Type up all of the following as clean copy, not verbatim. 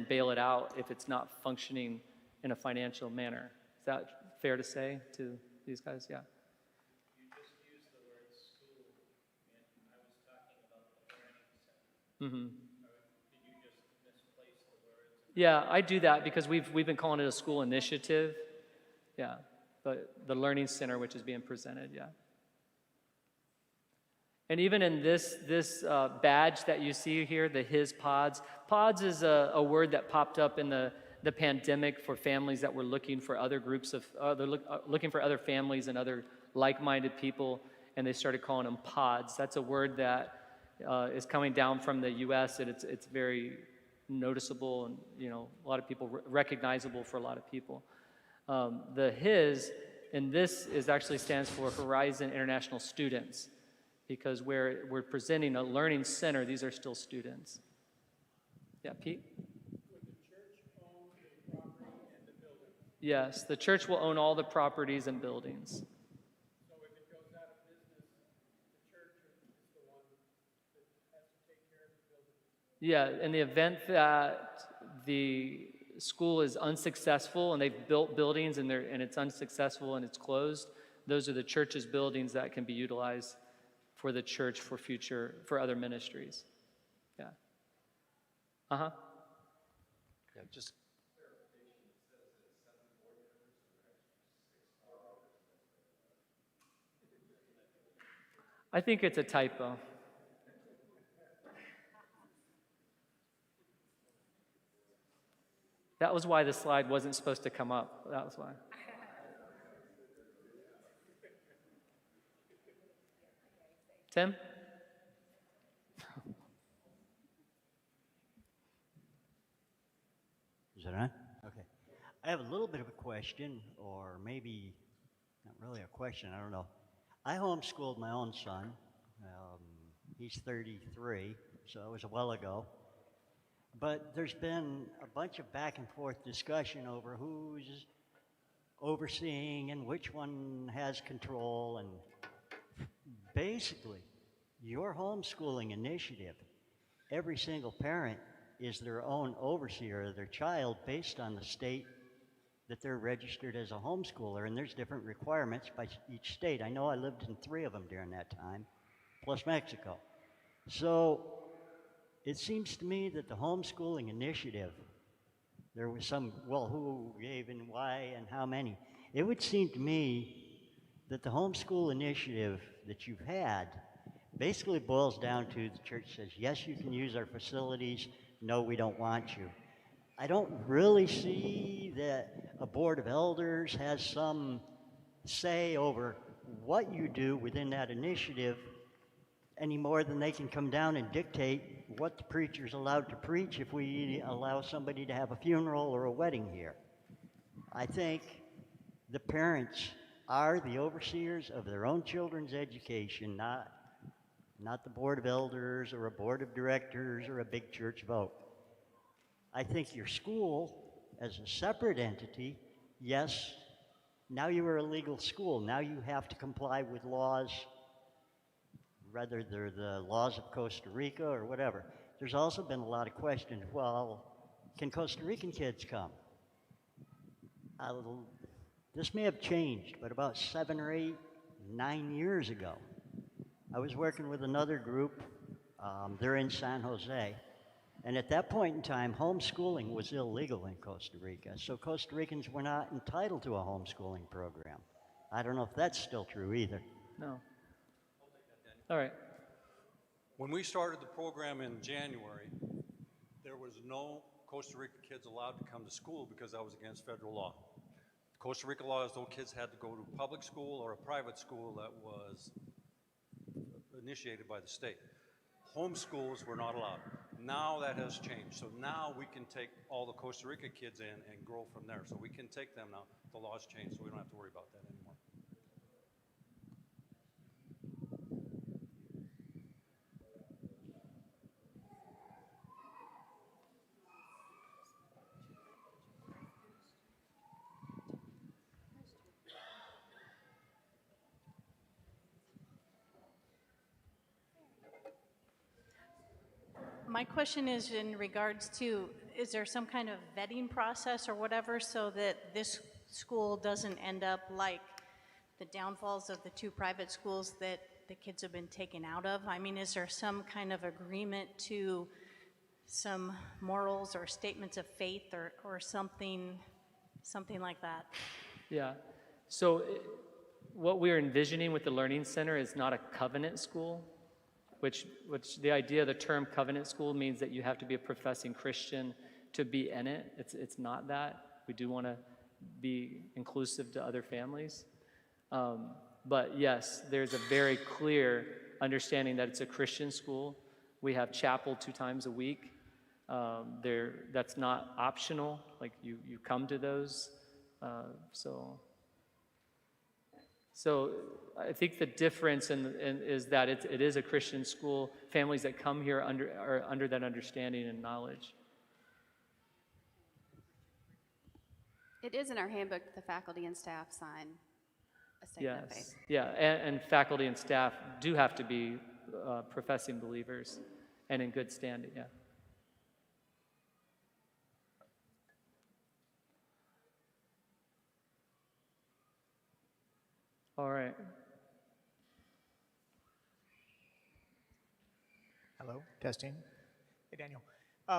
bail it out if it's not functioning in a financial manner. Is that fair to say to these guys? Yeah. You just used the word school, and I was talking about the learning center. Did you just misplace the words? Yeah, I do that because we've been calling it a school initiative. Yeah, but the learning center, which is being presented, yeah. And even in this badge that you see here, the His Pods, pods is a word that popped up in the pandemic for families that were looking for other groups of, looking for other families and other like-minded people, and they started calling them pods. That's a word that is coming down from the U.S., and it's very noticeable and, a lot of people, recognizable for a lot of people. The His, and this is actually stands for Horizon International Students, because we're presenting a learning center. These are still students. Yeah, Pete? Would the church own the property and the building? Yes, the church will own all the properties and buildings. So if it goes out of business, the church is the one that has to take care of the building? Yeah, in the event that the school is unsuccessful and they've built buildings and it's unsuccessful and it's closed, those are the church's buildings that can be utilized for the church for other ministries. Yeah. Uh-huh. Yeah, just I think it's a typo. That was why the slide wasn't supposed to come up. That was why. Tim? Is it on? Okay. I have a little bit of a question, or maybe not really a question, I don't know. I homeschooled my own son. He's 33, so it was a while ago. But there's been a bunch of back and forth discussion over who's overseeing and which one has control. And basically, your homeschooling initiative, every single parent is their own overseer of their child based on the state that they're registered as a homeschooler, and there's different requirements by each state. I know I lived in 3 of them during that time, plus Mexico. So it seems to me that the homeschooling initiative, there was some, well, who gave and why and how many. It would seem to me that the homeschool initiative that you've had basically boils down to the church says, yes, you can use our facilities, no, we don't want you. I don't really see that a board of elders has some say over what you do within that initiative any more than they can come down and dictate what the preacher's allowed to preach if we allow somebody to have a funeral or a wedding here. I think the parents are the overseers of their own children's education, not the board of elders or a board of directors or a big church vote. I think your school, as a separate entity, yes, now you are a legal school. Now you have to comply with laws, whether they're the laws of Costa Rica or whatever. There's also been a lot of questions, well, can Costa Rican kids come? This may have changed, but about 7 or 8, 9 years ago, I was working with another group. They're in San Jose. And at that point in time, homeschooling was illegal in Costa Rica. So Costa Ricans were not entitled to a homeschooling program. I don't know if that's still true either. No. All right. when we started the program in January, there was no Costa Rica kids allowed to come to school because that was against federal law. Costa Rica law is those kids had to go to public school or a private school that was initiated by the state. Homeschools were not allowed. Now that has changed. So now we can take all the Costa Rica kids in and grow from there. So we can take them now. The law's changed, so we don't have to worry about that anymore. My question is in regards to, is there some kind of vetting process or whatever so that this school doesn't end up like the downfalls of the two private schools that the kids have been taken out of? I mean, is there some kind of agreement to some morals or statements of faith or something like that? Yeah. So what we're envisioning with the Learning Center is not a covenant school, which the idea of the term covenant school means that you have to be a professing Christian to be in it. It's not that. We do want to be inclusive to other families. But yes, there's a very clear understanding that it's a Christian school. We have chapel 2 times a week. That's not optional. Like you come to those. So I think the difference is that it is a Christian school. Families that come here are under that understanding and knowledge. It is in our handbook that the faculty and staff sign a statement of faith. Yes, yeah, and faculty and staff do have to be professing believers and in good standing, yeah. All right. Hello, testing. Hey, Daniel.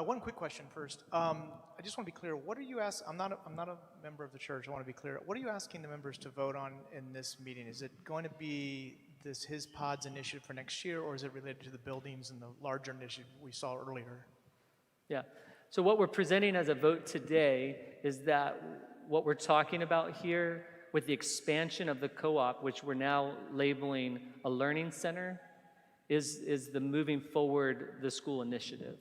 One quick question first. I just want to be clear. What are you asking? I'm not a member of the church. I want to be clear. What are you asking the members to vote on in this meeting? Is it going to be this His Pods initiative for next year, or is it related to the buildings and the larger initiative we saw earlier? Yeah. So what we're presenting as a vote today is that what we're talking about here with the expansion of the co-op, which we're now labeling a learning center, is the moving forward the school initiative.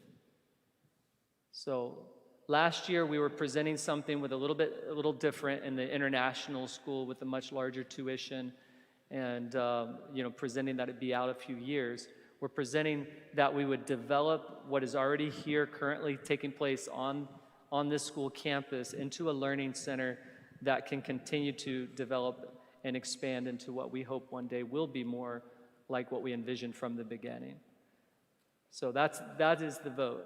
So last year we were presenting something with a little different in the international school with a much larger tuition, and presenting that it'd be out a few years. We're presenting that we would develop what is already here currently taking place on this school campus into a learning center that can continue to develop and expand into what we hope one day will be more like what we envisioned from the beginning. So that is the vote.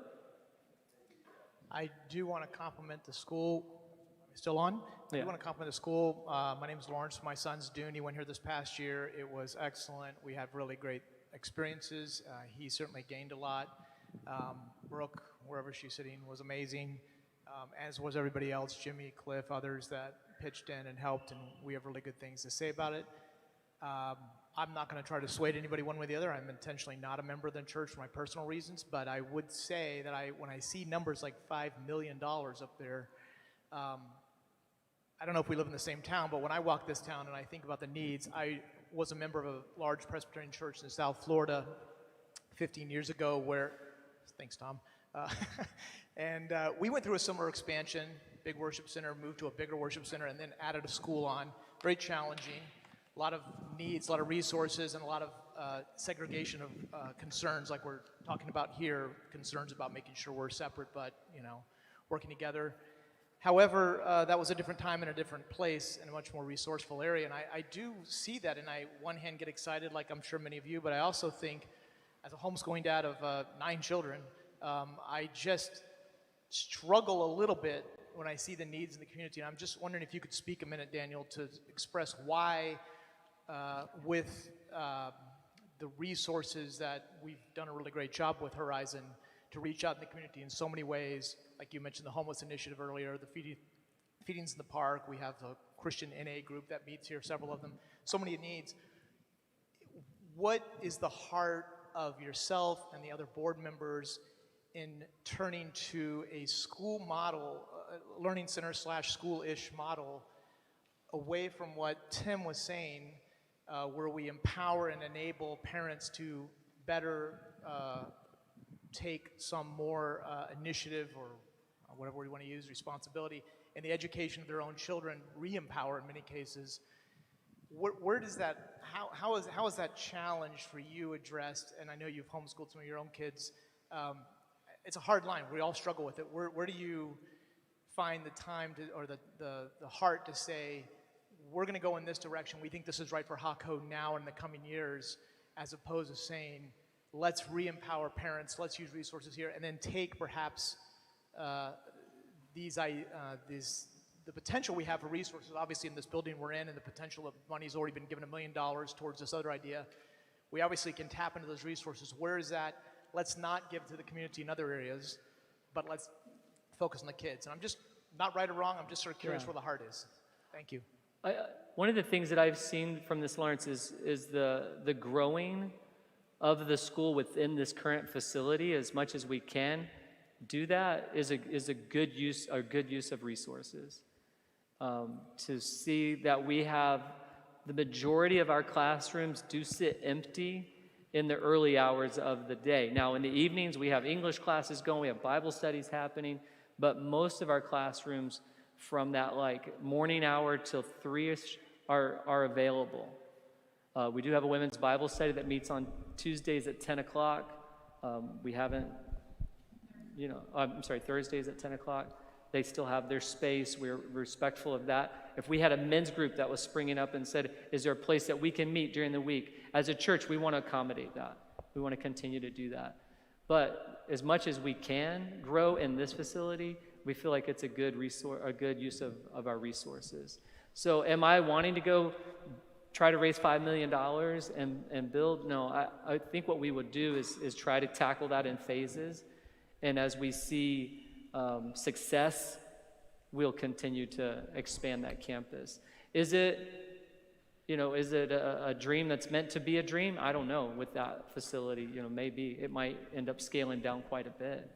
I do want to compliment the school. Still on? I Yeah. do want to compliment the school. My name is Lawrence. My son's Dune. He went here this past year. It was excellent. We had really great experiences. He certainly gained a lot. Brooke, wherever she's sitting, was amazing, as was everybody else, Jimmy, Cliff, others that pitched in and helped, and we have really good things to say about it. I'm not going to try to sway anybody one way or the other. I'm intentionally not a member of the church for my personal reasons, but I would say that when I see numbers like $5 million up there, I don't know if we live in the same town, but when I walk this town and I think about the needs, I was a member of a large Presbyterian church in South Florida 15 years ago where, thanks Tom, and we went through a similar expansion, big worship center, moved to a bigger worship center, and then added a school on. Very challenging, a lot of needs, a lot of resources, and a lot of segregation of concerns like we're talking about here, concerns about making sure we're separate but, working together. However, that was a different time and a different place in a much more resourceful area, and I do see that, and I, one hand, get excited like I'm sure many of you, but I also think, as a homeschooling dad of 9 children, I just struggle a little bit when I see the needs in the community, and I'm just wondering if you could speak a minute, Daniel, to express why, with the resources that we've done a really great job with Horizon, to reach out in the community in so many ways, like you mentioned the homeless initiative earlier, the feedings in the park, we have the Christian NA group that meets here, several of them, so many needs. What is the heart of yourself and the other board members in turning to a school model, a learning center / school-ish model, away from what Tim was saying, where we empower and enable parents to better take some more initiative or whatever we want to use, responsibility in the education of their own children, re-empower in many cases. Where does that, how is that challenge for you addressed? And I know you've homeschooled some of your own kids. It's a hard line. We all struggle with it. Where do you find the time to, or the heart to say, we're going to go in this direction. We think this is right for HACO now and in the coming years, as opposed to saying, let's re-empower parents, let's use resources here, and then take perhaps the potential we have for resources, obviously in this building we're in, and the potential of money's already been given $1 million towards this other idea. We obviously can tap into those resources. Where is that? Let's not give to the community in other areas, but let's focus on the kids. And I'm just, not right or wrong, I'm just sort of curious where the heart is. Thank you. One of the things that I've seen from this, Lawrence, is the growing of the school within this current facility. As much as we can do that is a good use of resources. To see that we have the majority of our classrooms do sit empty in the early hours of the day. Now, in the evenings, we have English classes going, we have Bible studies happening, but most of our classrooms from that like morning hour till 3-ish are available. We do have a women's Bible study that meets on Tuesdays at 10 o'clock. We haven't, Thursdays at 10 o'clock. They still have their space. We're respectful of that. If we had a men's group that was springing up and said, is there a place that we can meet during the week? As a church, we want to accommodate that. We want to continue to do that. But as much as we can grow in this facility, we feel like it's a good resource, a good use of our resources. So am I wanting to go try to raise $5 million and build? No, I think what we would do is try to tackle that in phases. And as we see success, we'll continue to expand that campus. Is it a dream that's meant to be a dream? I don't know. With that facility, maybe it might end up scaling down quite a bit.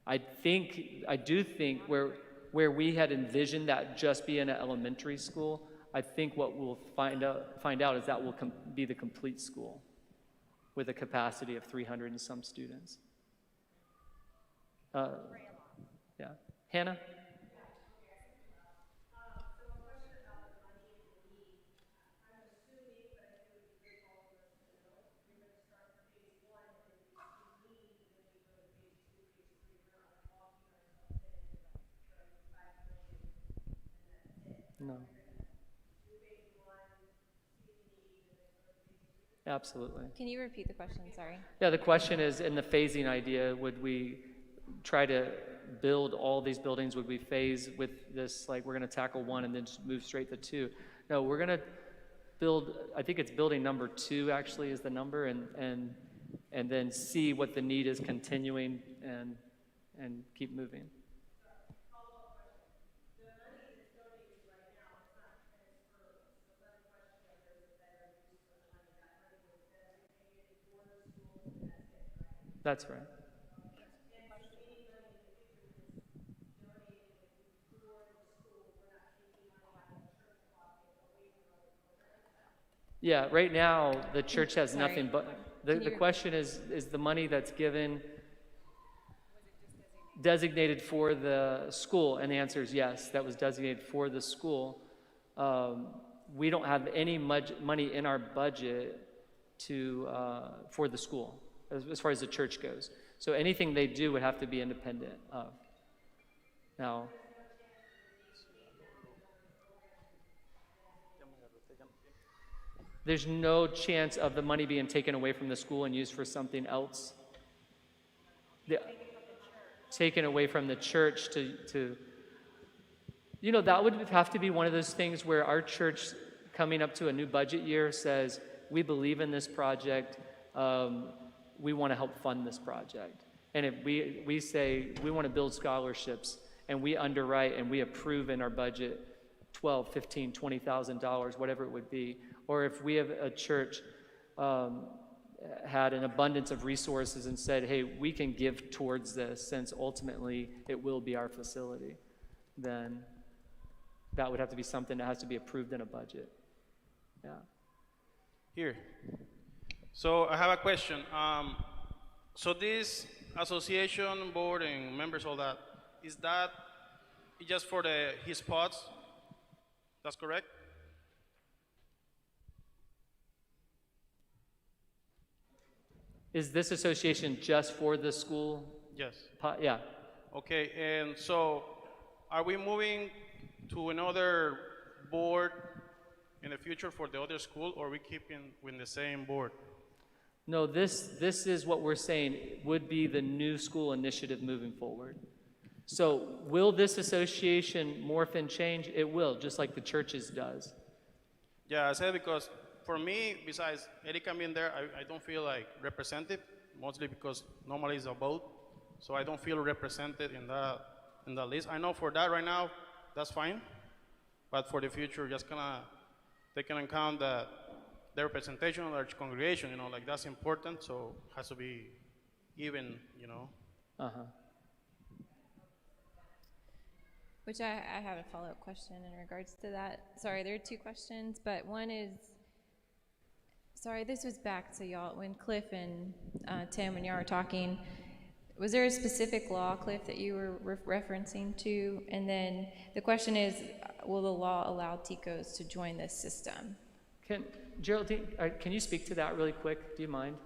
I do think where we had envisioned that just being an elementary school, I think what we'll find out is that will be the complete school with a capacity of 300 and some students. Yeah. Hannah? No. Absolutely. Can you repeat the question? Sorry. Yeah, the question is, in the phasing idea, would we try to build all these buildings? Would we phase with this, like we're going to tackle one and then just move straight to two? No, we're going to build, I think it's building number 2 actually is the number, and then see what the need is continuing and keep moving. That's right. Yeah, right now the church has nothing but, the question is the money that's given designated for the school? And the answer is yes, that was designated for the school. We don't have any money in our budget for the school as far as the church goes. So anything they do would have to be independent of. Now, there's no chance of the money being taken away from the school and used for something else. Taken away from the church to that would have to be one of those things where our church, coming up to a new budget year, says, we believe in this project, we want to help fund this project. And if we say we want to build scholarships, and we underwrite and we approve in our budget $12,000, $15,000, $20,000, whatever it would be, or if we have a church had an abundance of resources and said, hey, we can give towards this since ultimately it will be our facility, then that would have to be something that has to be approved in a budget. Yeah. Here. So I have a question. So this association board and members, all that, is that just for his spots? That's correct? Is this association just for the school? Yes. Yeah. Okay, and so are we moving to another board in the future for the other school, or are we keeping with the same board? No, this is what we're saying would be the new school initiative moving forward. So will this association morph and change? It will, just like the churches does. Yeah, I said because for me, besides Erika being there, I don't feel like represented, mostly because normally it's a vote, so I don't feel represented in the list. I know for that right now, that's fine, but for the future, just gonna take into account that the representation of our congregation, like that's important, so it has to be even. Uh-huh. Which I have a follow-up question in regards to that. Sorry, there are two questions, but one is, sorry, this was back to y'all, when Cliff and Tim and y'all were talking, was there a specific law, Cliff, that you were referencing to? And then the question is, will the law allow TICOs to join this system? Geraldine, can you speak to that really quick? Do you mind?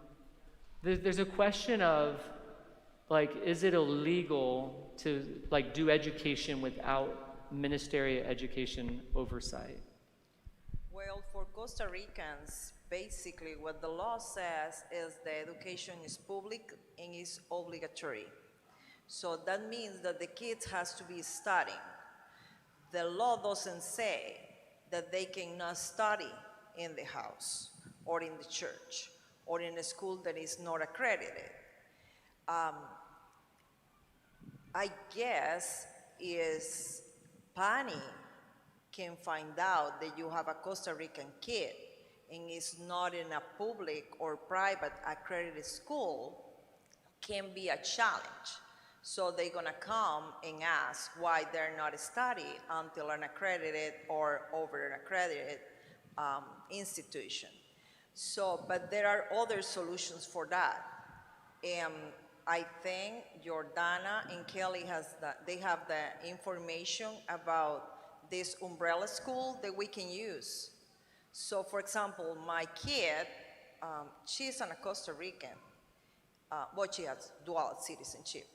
There's a question of, is it illegal to do education without ministerial education oversight? Well, for Costa Ricans, basically what the law says is the education is public and is obligatory. So that means that the kids has to be studying. The law doesn't say that they cannot study in the house or in the church or in a school that is not accredited. I guess is Pani can find out that you have a Costa Rican kid and is not in a public or private accredited school, can be a challenge. So they're gonna come and ask why they're not studying until an accredited or over an accredited institution. So, but there are other solutions for that. I think Jordana and Kelly they have the information about this umbrella school that we can use. So for example, my kid, she's a Costa Rican, but she has dual citizenship.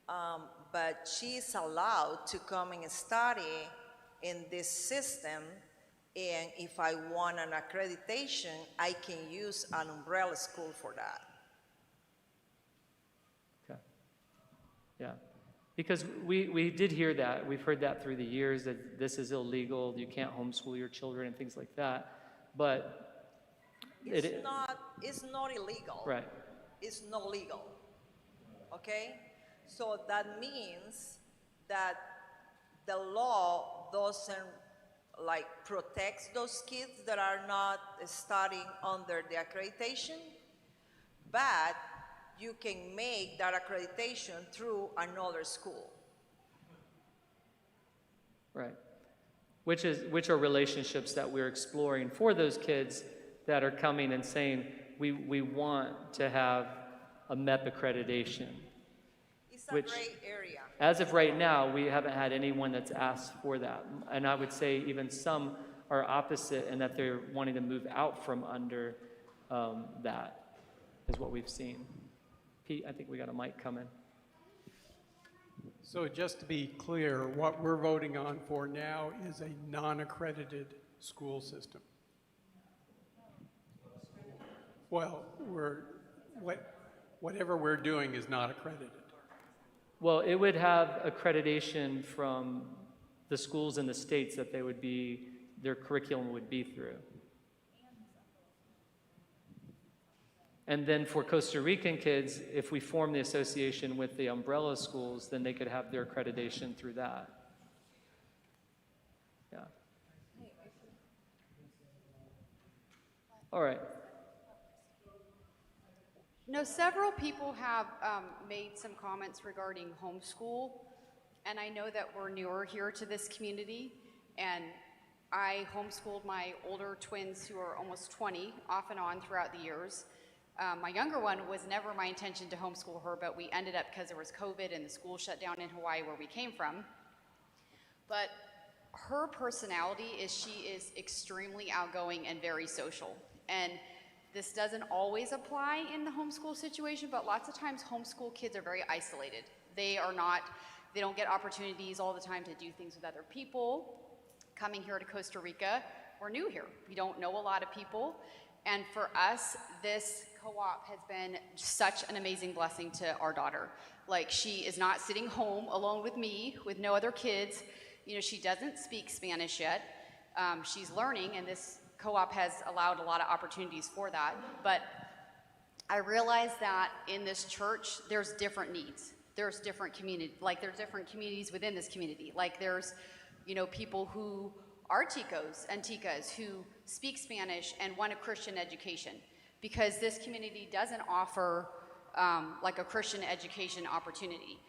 But she's allowed to come and study in this system, and if I want an accreditation, I can use an umbrella school for that. Okay. Yeah. Because we did hear that. We've heard that through the years, that this is illegal, you can't homeschool your children and things like that. But it's not illegal. Right. It's not legal. Okay? So that means that the law doesn't protects those kids that are not studying under the accreditation, but you can make that accreditation through another school. Right. Which are relationships that we're exploring for those kids that are coming and saying, we want to have a MEP accreditation. It's a gray area. As of right now, we haven't had anyone that's asked for that. And I would say even some are opposite in that they're wanting to move out from under that, is what we've seen. Pete, I think we got a mic coming. So just to be clear, what we're voting on for now is a non-accredited school system. Well, whatever we're doing is not accredited. Well, it would have accreditation from the schools in the states that their curriculum would be through. And then for Costa Rican kids, if we form the association with the umbrella schools, then they could have their accreditation through that. Yeah. All right. No, several people have made some comments regarding homeschool, and I know that we're newer here to this community, and I homeschooled my older twins who are almost 20 off and on throughout the years. My younger one was never my intention to homeschool her, but we ended up because there was COVID and the school shut down in Hawaii where we came from. But her personality is she is extremely outgoing and very social. And this doesn't always apply in the homeschool situation, but lots of times homeschool kids are very isolated. They don't get opportunities all the time to do things with other people. Coming here to Costa Rica, we're new here. We don't know a lot of people. And for us, this co-op has been such an amazing blessing to our daughter. Like, she is not sitting home alone with me, with no other kids. You know, she doesn't speak Spanish yet. She's learning, and this co-op has allowed a lot of opportunities for that. But I realize that in this church, there's different needs. There's different there's different communities within this community. Like, there's, you know, people who are ticos and ticas who speak Spanish and want a Christian education, because this community doesn't offer like a Christian education opportunity.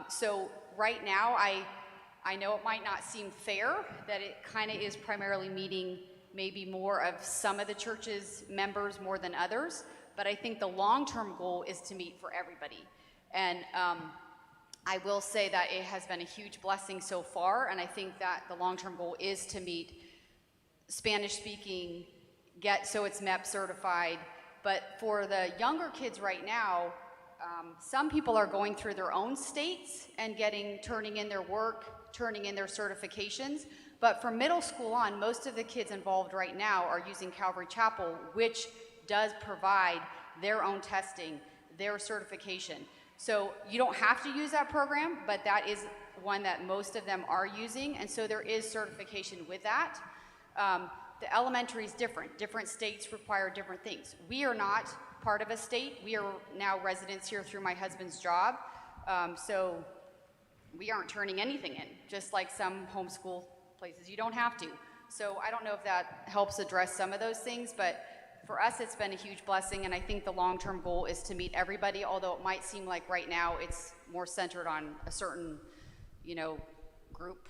So right now, I know it might not seem fair that it kind of is primarily meeting maybe more of some of the church's members more than others, but I think the long-term goal is to meet for everybody. And I will say that it has been a huge blessing so far, and I think that the long-term goal is to meet Spanish-speaking, so it's MEP certified. But for the younger kids right now, some people are going through their own states and turning in their work, turning in their certifications. But from middle school on, most of the kids involved right now are using Calvary Chapel, which does provide their own testing, their certification. So you don't have to use that program, but that is one that most of them are using, and so there is certification with that. The elementary is different. Different states require different things. We are not part of a state. We are now residents here through my husband's job, so we aren't turning anything in, just like some homeschool places. You don't have to. So I don't know if that helps address some of those things, but for us, it's been a huge blessing, and I think the long-term goal is to meet everybody, although it might seem like right now it's more centered on a certain, you know, group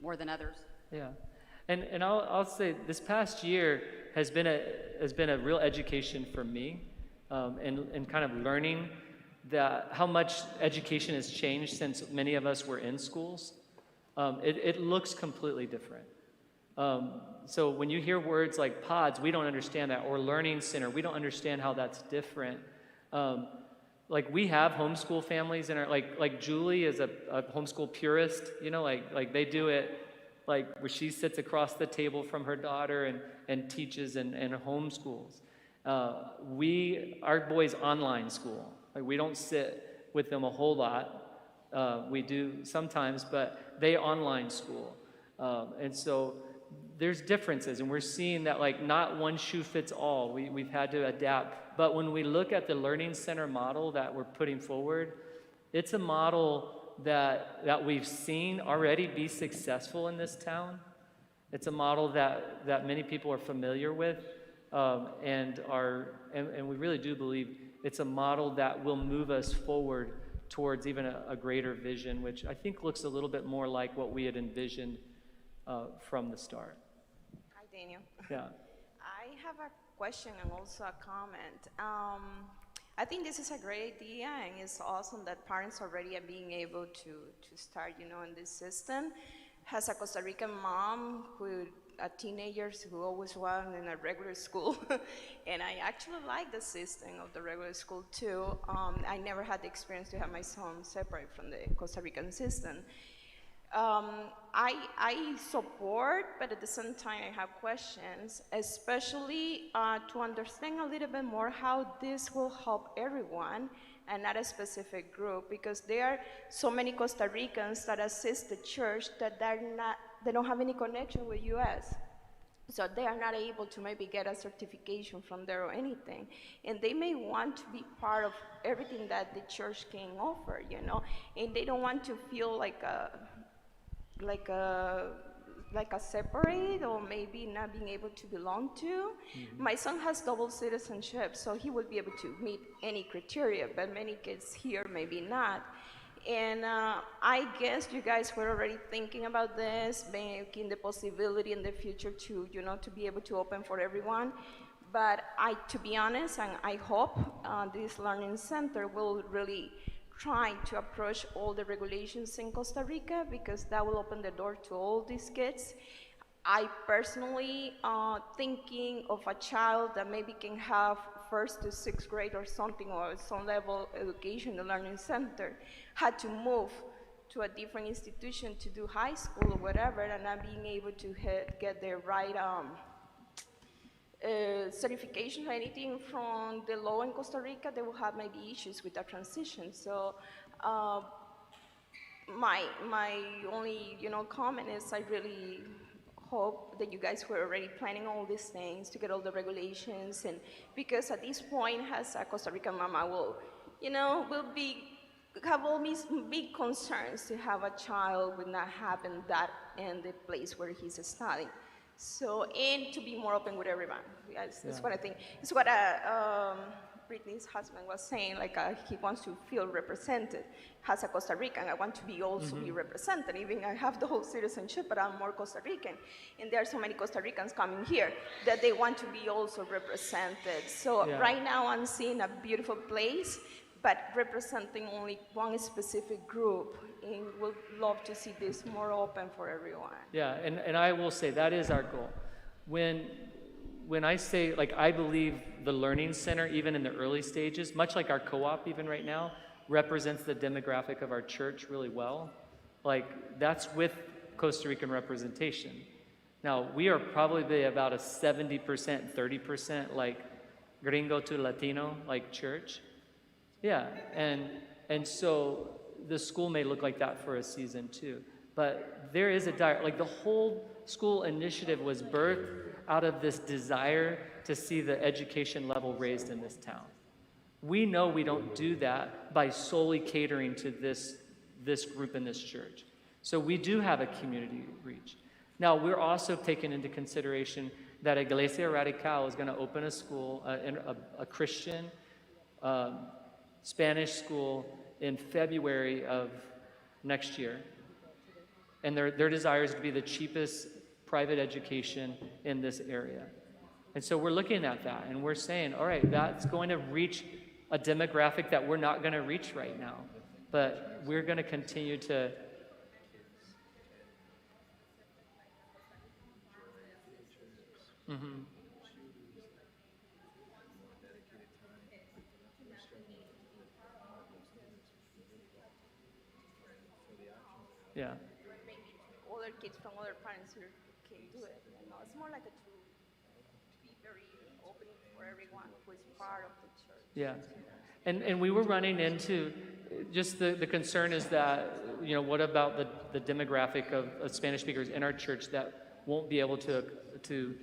more than others. Yeah, and I'll say this past year has been a real education for me, and kind of learning that how much education has changed since many of us were in schools. It looks completely different. So when you hear words like pods, we don't understand that, or learning center, we don't understand how that's different. Like, we have homeschool families in our, like Julie is a homeschool purist, you know, like they do it, like where she sits across the table from her daughter and teaches and homeschools. Our boys online school, like we don't sit with them a whole lot. We do sometimes, but they online school. And so there's differences, and we're seeing that, like, not one shoe fits all. We've had to adapt. But when we look at the Learning Center model that we're putting forward, it's a model that we've seen already be successful in this town. It's a model that many people are familiar with, and we really do believe it's a model that will move us forward towards even a greater vision, which I think looks a little bit more like what we had envisioned from the start. Hi, Daniel. Yeah. I have a question and also a comment. I think this is a great idea, and it's awesome that parents already are being able to start, you know, in this system. Has a Costa Rican mom a teenager who always went in a regular school, and I actually like the system of the regular school too. I never had the experience to have my son separate from the Costa Rican system. I support, but at the same time I have questions, especially to understand a little bit more how this will help everyone and not a specific group, because there are so many Costa Ricans that assist the church that they don't have any connection with US. So they are not able to maybe get a certification from there or anything. And they may want to be part of everything that the church can offer, you know, and they don't want to feel like a separate, or maybe not being able to belong to. Mm-hmm. My son has double citizenship, so he will be able to meet any criteria, but many kids here maybe not. And I guess you guys were already thinking about this, making the possibility in the future to, you know, to be able to open for everyone. But to be honest, and I hope this learning center will really trying to approach all the regulations in Costa Rica, because that will open the door to all these kids. I personally thinking of a child that maybe can have 1st to 6th grade or something, or some level education in the learning center, had to move to a different institution to do high school or whatever, and not being able to get the right certification or anything from the law in Costa Rica, they will have maybe issues with that transition. So my only comment is I really hope that you guys were already planning all these things to get all the regulations, and because at this point as a Costa Rican mama will have all these big concerns to have a child would not happen that in the place where he's studying. So, and to be more open with everyone. Yes, that's what I think. It's what Brittany's husband was saying, like he wants to feel represented. As a Costa Rican, I want to be also be represented. Even I have the whole citizenship, but I'm more Costa Rican. And there are so many Costa Ricans coming here that they want to be also represented. So right now I'm seeing a beautiful place, but representing only one specific group, and would love to see this more open for everyone. Yeah, and I will say that is our goal. When I say, like, I believe the Learning Center, even in the early stages, much like our co-op even right now, represents the demographic of our church really well. Like, that's with Costa Rican representation. Now, we are probably about a 70%, 30%, like, gringo to Latino, like, church. Yeah, and so the school may look like that for a season too. But there is like the whole school initiative was birthed out of this desire to see the education level raised in this town. We know we don't do that by solely catering to this group in this church. So we do have a community reach. Now, we're also taking into consideration that Iglesia Radical is going to open a school, a Christian Spanish school in February of next year. And their desire is to be the cheapest private education in this area. And so we're looking at that and we're saying, all right, that's going to reach a demographic that we're not going to reach right now. But we're going to continue to yeah. Other kids from other parents who can do it. It's more like to be very open for everyone who is part of the church. Yeah. And we were running into just the concern is that, what about the demographic of Spanish speakers in our church that won't be able to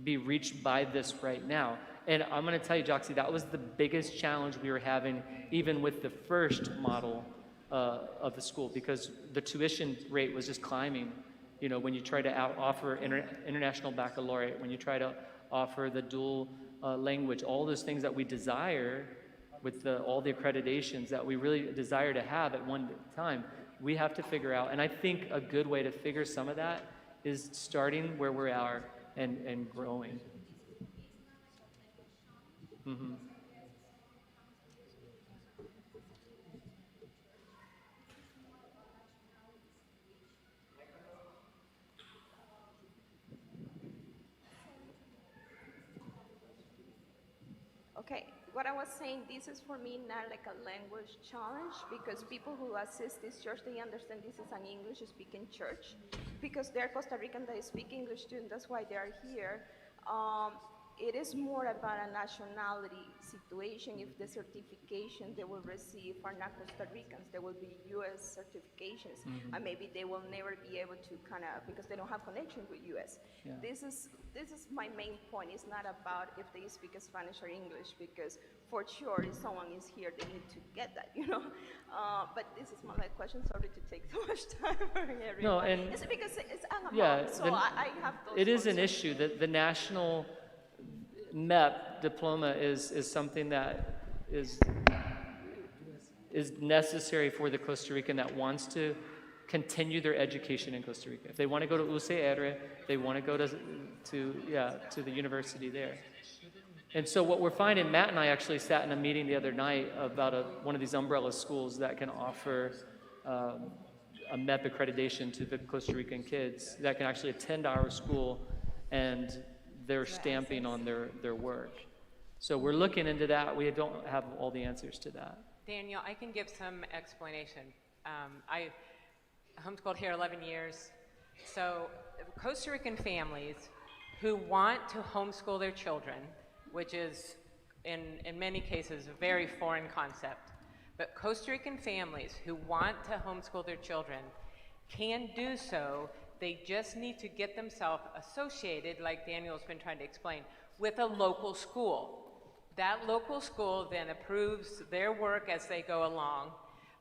be reached by this right now? And I'm going to tell you, Joxy, that was the biggest challenge we were having even with the first model of the school, because the tuition rate was just climbing. When you try to offer international baccalaureate, when you try to offer the dual language, all those things that we desire with all the accreditations that we really desire to have at one time, we have to figure out. And I think a good way to figure some of that is starting where we are and growing. Okay, what I was saying, this is for me not like a language challenge, because people who assist this church, they understand this is an English-speaking church, because they're Costa Rican that speak English too, and that's why they're here. It is more about a nationality situation. If the certification they will receive are not Costa Ricans, there will be U.S. certifications, and maybe they will never be able to because they don't have connection with U.S. Yeah. This is my main point. It's not about if they speak Spanish or English, because for sure if someone is here, they need to get that, But this is my question. Sorry to take so much time for everyone. No, and it's because I'm a mom, so I have those. It is an issue that the national MEP diploma is something that is necessary for the Costa Rican that wants to continue their education in Costa Rica. If they want to go to UCR, they want to go to the university there. And so what we're finding, Matt and I actually sat in a meeting the other night about one of these umbrella schools that can offer a MEP accreditation to the Costa Rican kids that can actually attend our school and they're stamping on their work. So we're looking into that. We don't have all the answers to that. Daniel, I can give some explanation. I homeschooled here 11 years. So Costa Rican families who want to homeschool their children, which is in many cases a very foreign concept, but Costa Rican families who want to homeschool their children can do so. They just need to get themselves associated, like Daniel's been trying to explain, with a local school. That local school then approves their work as they go along,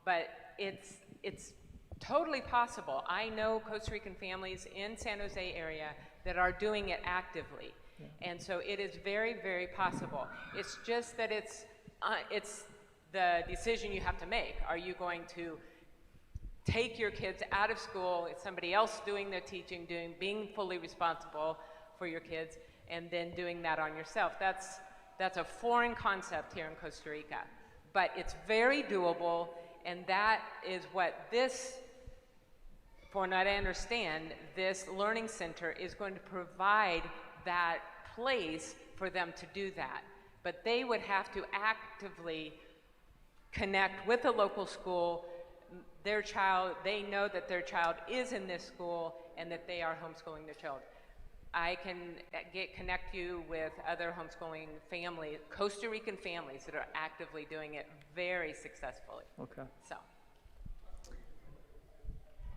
but it's totally possible. I know Costa Rican families in San Jose area that are doing it actively. And so it is very, very possible. It's just that it's the decision you have to make. Are you going to take your kids out of school, it's somebody else doing the teaching, being fully responsible for your kids, and then doing that on yourself? That's a foreign concept here in Costa Rica. But it's very doable, and that is what this, for what I understand, this learning center is going to provide that place for them to do that. But they would have to actively connect with a local school. Their child, they know that their child is in this school and that they are homeschooling their child. I can connect you with other homeschooling families, Costa Rican families that are actively doing it very successfully. Okay. So.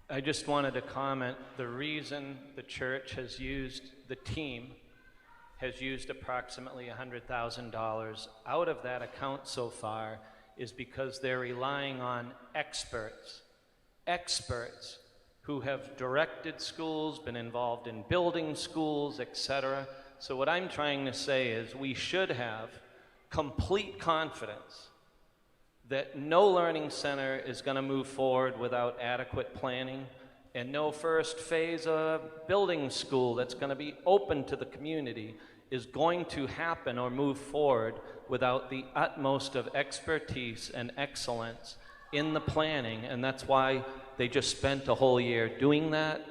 I just wanted to comment, the reason the church has used, the team has used approximately $100,000 out of that account so far is because they're relying on experts who have directed schools, been involved in building schools, etc. So what I'm trying to say is we should have complete confidence that no learning center is going to move forward without adequate planning, and no first phase of building school that's going to be open to the community is going to happen or move forward without the utmost of expertise and excellence in the planning. And that's why they just spent a whole year doing that.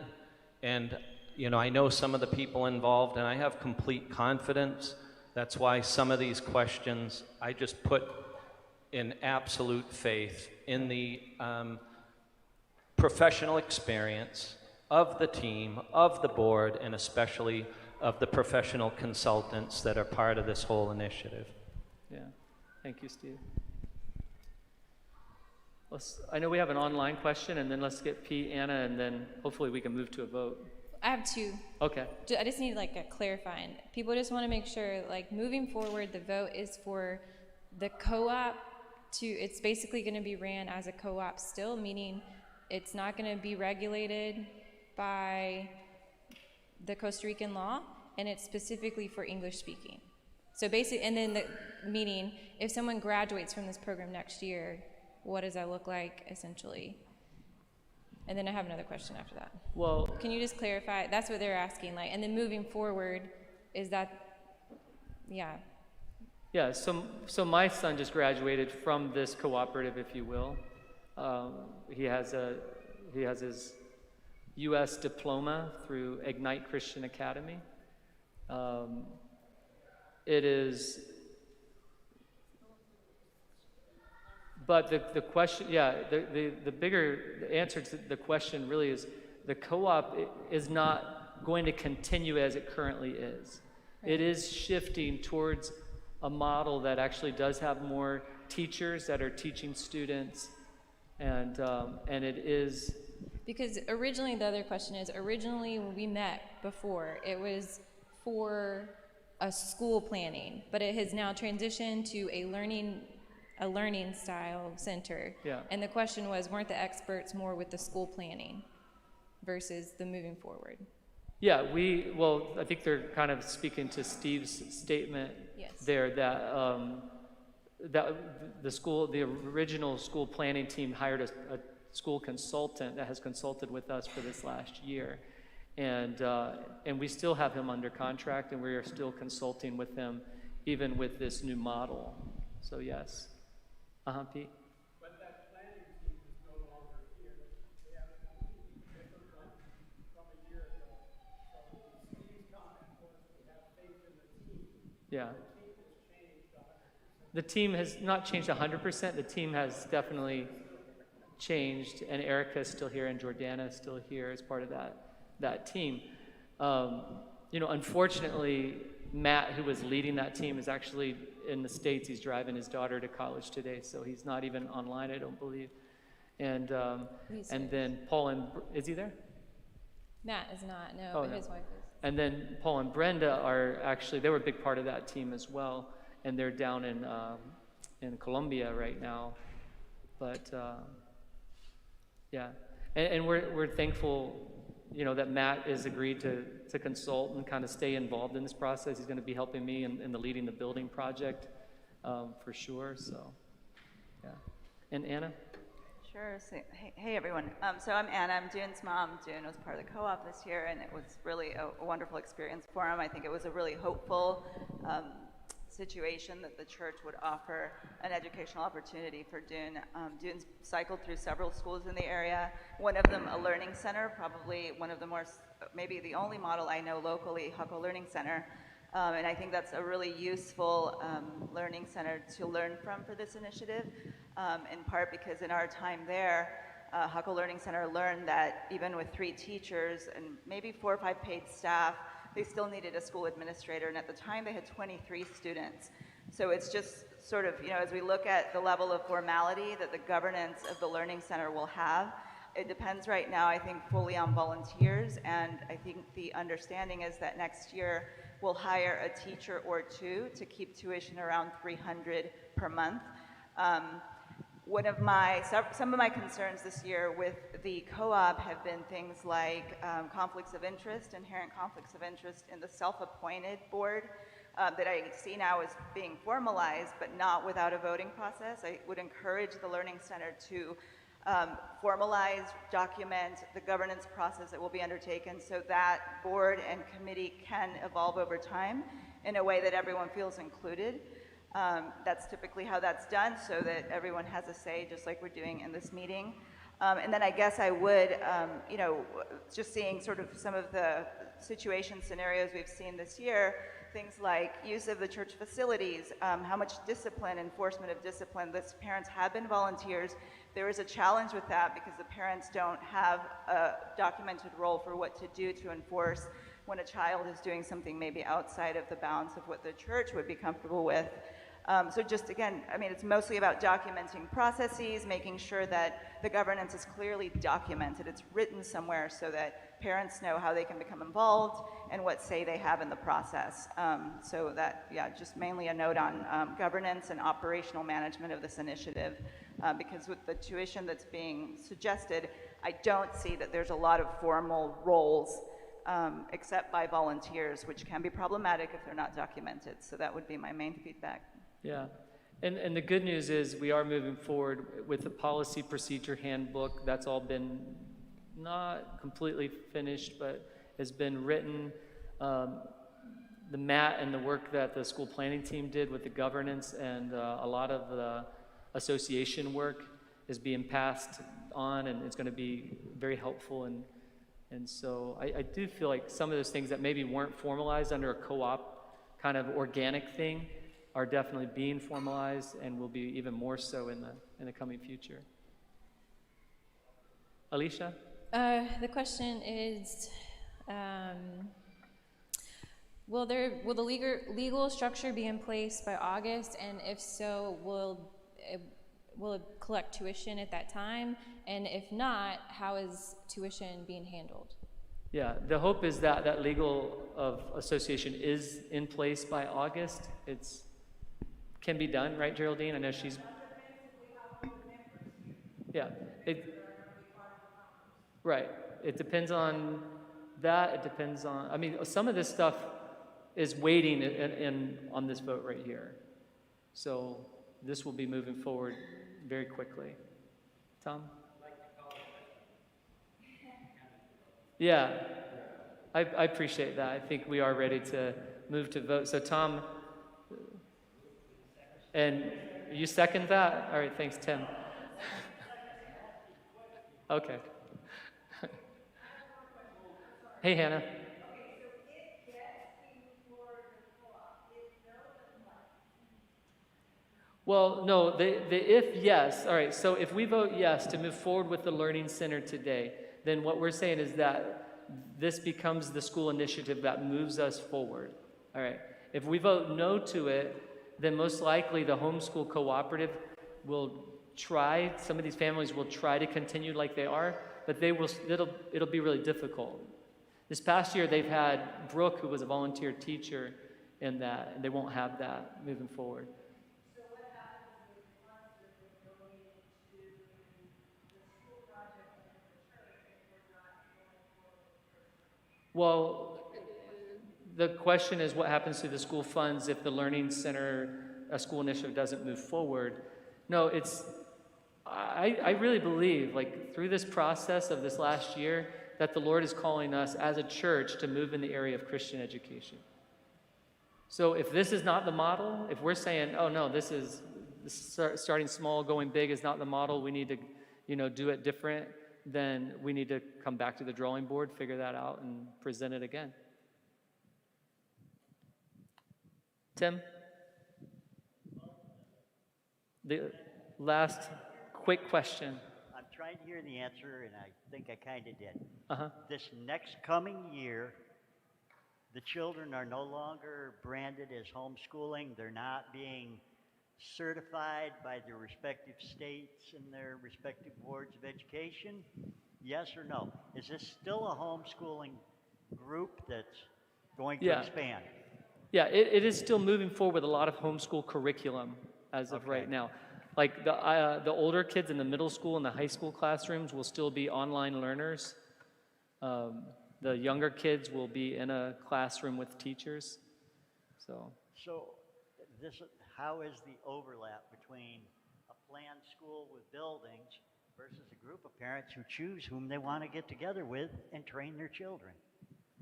And you know, I know some of the people involved, and I have complete confidence. That's why some of these questions I just put in absolute faith in the professional experience of the team, of the board, and especially of the professional consultants that are part of this whole initiative. Yeah, thank you, Steve. I know we have an online question, and then let's get Pete, Anna, and then hopefully we can move to a vote. I have two. Okay. I just need like a clarifying. People just want to make sure, like, moving forward, the vote is for the co-op it's basically going to be ran as a co-op still, meaning it's not going to be regulated by the Costa Rican law, and it's specifically for English speaking. So basically, and then meaning if someone graduates from this program next year, what does that look like essentially? And then I have another question after that. Well, can you just clarify? That's what they're asking, like, and then moving forward, is that, yeah. Yeah, so my son just graduated from this cooperative, if you will. He has his U.S. diploma through Ignite Christian Academy. It is, but the question, yeah, the bigger answer to the question really is the co-op is not going to continue as it currently is. Right. It is shifting towards a model that actually does have more teachers that are teaching students, and it is. Because originally, the other question is, originally when we met before, it was for a school planning, but it has now transitioned to a learning style center. Yeah. And the question was, weren't the experts more with the school planning versus the moving forward? Yeah, I think they're kind of speaking to Steve's statement. Yes. There that the original school planning team hired a school consultant that has consulted with us for this last year, and we still have him under contract, and we are still consulting with him, even with this new model. So yes, Pete. But that planning team is no longer here. They have a completely different one from a year ago. So Steve's comment was we have faith in the team. Yeah. The team has changed 100%. The team has not changed 100%. The team has definitely changed, and Erica is still here, and Jordana is still here as part of that team. Unfortunately, Matt, who was leading that team, is actually in the States. He's driving his daughter to college today, so he's not even online, I don't believe. And then Paul is he there? Matt is not, no, Oh, but no. his wife is. And then Paul and Brenda they were a big part of that team as well, and they're down in Colombia right now. But yeah, and we're thankful, that Matt has agreed to consult and kind of stay involved in this process. He's going to be helping me in the leading the building project for sure. So yeah, and Anna. Sure. So, hey everyone. So I'm Anna. I'm Dune's mom. Dune was part of the co-op this year, and it was really a wonderful experience for him. I think it was a really hopeful situation that the church would offer an educational opportunity for Dune. Dune's cycled through several schools in the area. One of them a learning center, probably one of the more, maybe the only model I know locally, Huckle Learning Center. And I think that's a really useful learning center to learn from for this initiative, in part because in our time there, Huckle Learning Center learned that even with 3 teachers and maybe 4 or 5 paid staff, they still needed a school administrator, and at the time they had 23 students. So it's just sort of, as we look at the level of formality that the governance of the Learning Center will have, it depends right now, I think, fully on volunteers, and I think the understanding is that next year we'll hire a teacher or 2 to keep tuition around $300 per month. Some of my concerns this year with the co-op have been things like conflicts of interest, inherent conflicts of interest in the self-appointed board that I see now as being formalized, but not without a voting process. I would encourage the Learning Center to formalize, document the governance process that will be undertaken so that board and committee can evolve over time in a way that everyone feels included. That's typically how that's done, so that everyone has a say, just like we're doing in this meeting. And then I guess I would, just seeing sort of some of the situation scenarios we've seen this year, things like use of the church facilities, how much discipline, enforcement of discipline. These parents have been volunteers. There is a challenge with that because the parents don't have a documented role for what to do to enforce when a child is doing something maybe outside of the bounds of what the church would be comfortable with. So just again, it's mostly about documenting processes, making sure that the governance is clearly documented. It's written somewhere so that parents know how they can become involved and what say they have in the process. So that, just mainly a note on governance and operational management of this initiative. Because with the tuition that's being suggested, I don't see that there's a lot of formal roles except by volunteers, which can be problematic if they're not documented. So that would be my main feedback. Yeah, and the good news is we are moving forward with the policy procedure handbook. That's all been not completely finished, but has been written. The MAT and the work that the school planning team did with the governance and a lot of the association work is being passed on, and it's going to be very helpful. And so I do feel like some of those things that maybe weren't formalized under a co-op kind of organic thing are definitely being formalized and will be even more so in the coming future. Alicia? The question is, will the legal structure be in place by August? And if so, will it collect tuition at that time? And if not, how is tuition being handled? Yeah, the hope is that that legal association is in place by August. Can be done, right, Geraldine? I know she's. Yeah, right. It depends on that. It depends on. Some of this stuff is waiting on this vote right here. So this will be moving forward very quickly. Tom? Yeah, I appreciate that. I think we are ready to move to vote. So Tom. And you second that? All right, thanks, Tim. Okay. Hey, Hannah. Well, no, the if yes, all right, so if we vote yes to move forward with the Learning Center today, then what we're saying is that this becomes the school initiative that moves us forward. All right. If we vote no to it, then most likely the homeschool cooperative will try, some of these families will try to continue like they are, but it'll be really difficult. This past year, they've had Brooke, who was a volunteer teacher in that, and they won't have that moving forward. So what happens with funds that were donated to the school project and the church if we're not going forward? Well, the question is what happens to the school funds if the Learning Center, a school initiative, doesn't move forward? No, I really believe, like, through this process of this last year, that the Lord is calling us as a church to move in the area of Christian education. So if this is not the model, if we're saying, oh no, this is starting small, going big is not the model, we need to, do it different, then we need to come back to the drawing board, figure that out, and present it again. Tim? The last quick question. I'm trying to hear the answer, and I think I kind of did. Uh-huh. This next coming year, the children are no longer branded as homeschooling. They're not being certified by their respective states and their respective boards of education. Yes or no? Is this still a homeschooling group that's going to expand? Yeah, it is still moving forward with a lot of homeschool curriculum as of right now. Like the older kids in the middle school and the high school classrooms will still be online learners. The younger kids will be in a classroom with teachers. So how is the overlap between a planned school with buildings versus a group of parents who choose whom they want to get together with and train their children?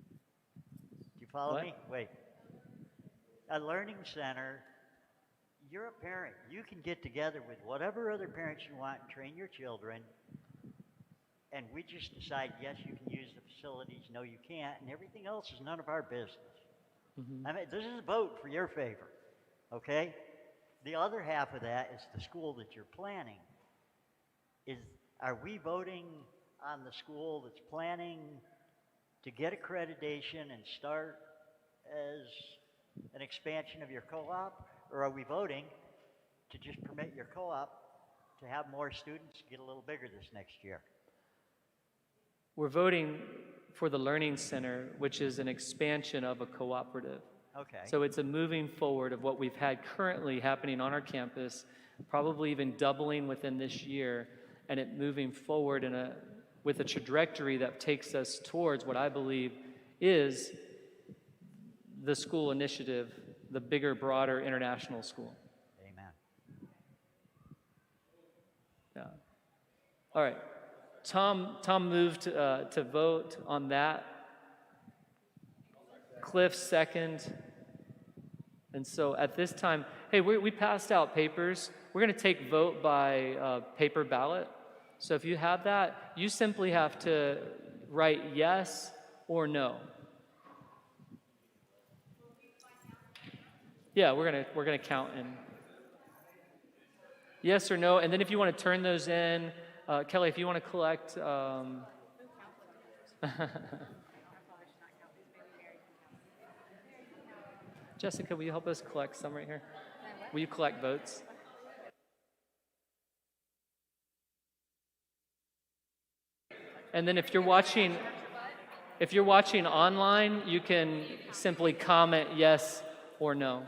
Do you follow me? Wait. A learning center, you're a parent. You can get together with whatever other parents you want and train your children. And we just decide, yes, you can use the facilities, no, you can't, and everything else is none of our business. Mm-hmm. I mean, this is a vote for your favor, okay? The other half of that is the school that you're planning. Are we voting on the school that's planning to get accreditation and start as an expansion of your co-op, or are we voting to just permit your co-op to have more students get a little bigger this next year? We're voting for the Learning Center, which is an expansion of a cooperative. Okay. So it's a moving forward of what we've had currently happening on our campus, probably even doubling within this year, and it moving forward with a trajectory that takes us towards what I believe is the school initiative, the bigger, broader international school. Amen. Yeah. All right. Tom moved to vote on that. Cliff second. And so at this time, hey, we passed out papers. We're going to take vote by paper ballot. So if you have that, you simply have to write yes or no. Yeah, we're gonna count in. Yes or no, and then if you want to turn those in, Kelly, if you want to collect. Jessica, will you help us collect some right here? Will you collect votes? And then if you're watching online, you can simply comment yes or no.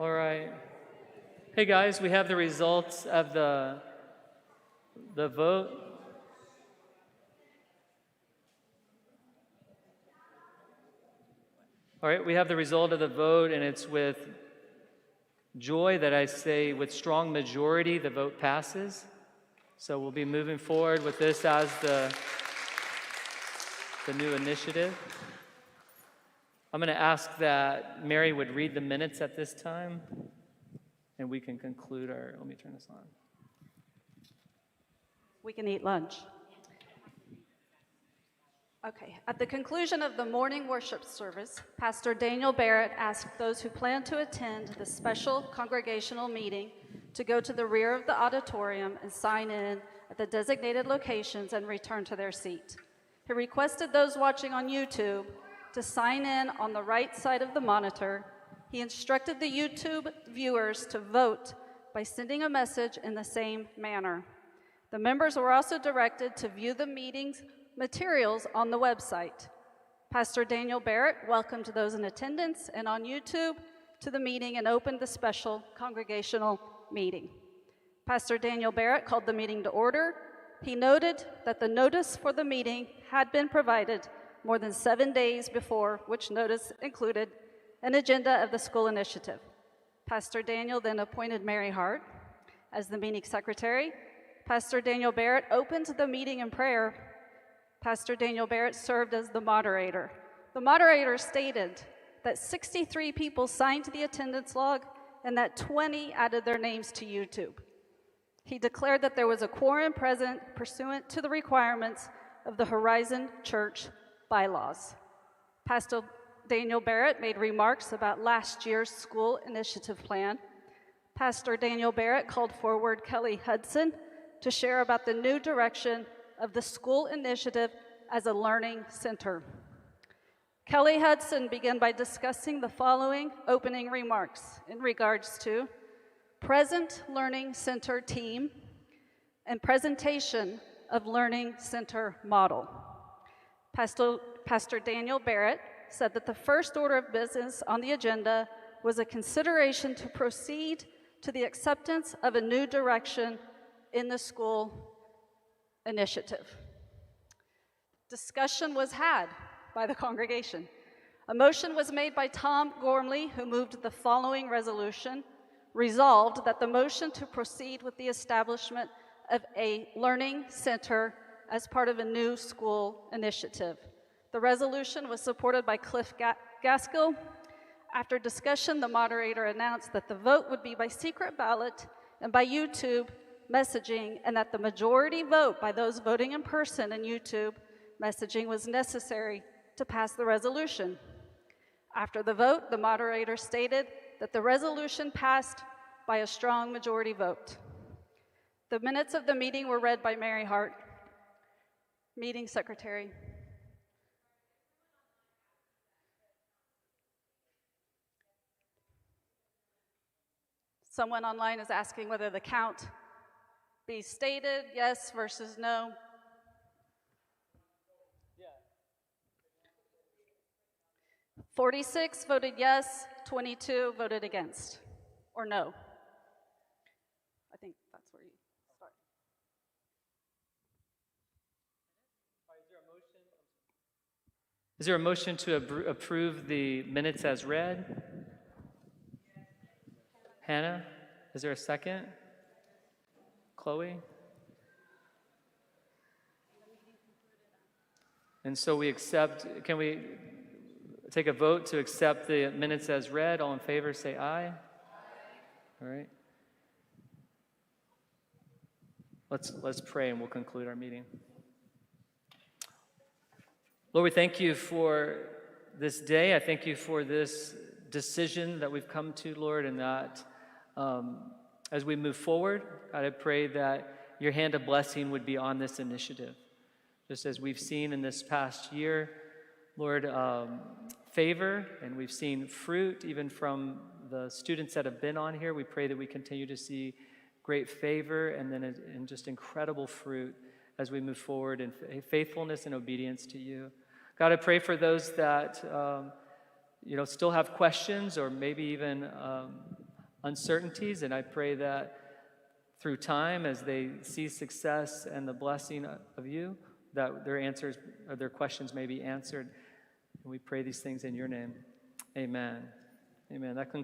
All right. Hey guys, we have the results of the vote. All right, we have the result of the vote, and it's with joy that I say with strong majority the vote passes. So we'll be moving forward with this as the new initiative. I'm going to ask that Mary would read the minutes at this time, and we can conclude our, let me turn this on. We can eat lunch. Okay, at the conclusion of the morning worship service, Pastor Daniel Barrett asked those who plan to attend the special congregational meeting to go to the rear of the auditorium and sign in at the designated locations and return to their seat. He requested those watching on YouTube to sign in on the right side of the monitor. He instructed the YouTube viewers to vote by sending a message in the same manner. The members were also directed to view the meeting's materials on the website. Pastor Daniel Barrett welcomed those in attendance and on YouTube to the meeting and opened the special congregational meeting. Pastor Daniel Barrett called the meeting to order. He noted that the notice for the meeting had been provided more than 7 days before, which notice included an agenda of the school initiative. Pastor Daniel then appointed Mary Hart as the meeting secretary. Pastor Daniel Barrett opened the meeting in prayer. Pastor Daniel Barrett served as the moderator. The moderator stated that 63 people signed the attendance log and that 20 added their names to YouTube. He declared that there was a quorum present pursuant to the requirements of the Horizon Church bylaws. Pastor Daniel Barrett made remarks about last year's school initiative plan. Pastor Daniel Barrett called forward Kelly Hudson to share about the new direction of the school initiative as a learning center. Kelly Hudson began by discussing the following opening remarks in regards to present learning center team and presentation of learning center model. Pastor Daniel Barrett said that the first order of business on the agenda was a consideration to proceed to the acceptance of a new direction in the school initiative. Discussion was had by the congregation. A motion was made by Tom Gormley, who moved the following resolution: resolved that the motion to proceed with the establishment of a learning center as part of a new school initiative. The resolution was supported by Cliff Gaskill. After discussion, the moderator announced that the vote would be by secret ballot and by YouTube messaging, and that the majority vote by those voting in person and YouTube messaging was necessary to pass the resolution. After the vote, the moderator stated that the resolution passed by a strong majority vote. The minutes of the meeting were read by Mary Hart, meeting secretary. Someone online is asking whether the count be stated, yes versus no. Yeah. 46 voted yes, 22 voted against, or no. I think that's where you start. Is there a motion to approve the minutes as read? Hannah, is there a second? Chloe? And so we accept, can we take a vote to accept the minutes as read? All in favor, say aye. Aye. All right. Let's pray and we'll conclude our meeting. Lord, we thank you for this day. I thank you for this decision that we've come to, Lord, and that as we move forward, God, I pray that your hand of blessing would be on this initiative. Just as we've seen in this past year, Lord, favor, and we've seen fruit even from the students that have been on here. We pray that we continue to see great favor and then in just incredible fruit as we move forward in faithfulness and obedience to you. God, I pray for those that still have questions or maybe even uncertainties, and I pray that through time, as they see success and the blessing of you, that their answers or their questions may be answered. And we pray these things in your name. Amen. Amen. That concludes.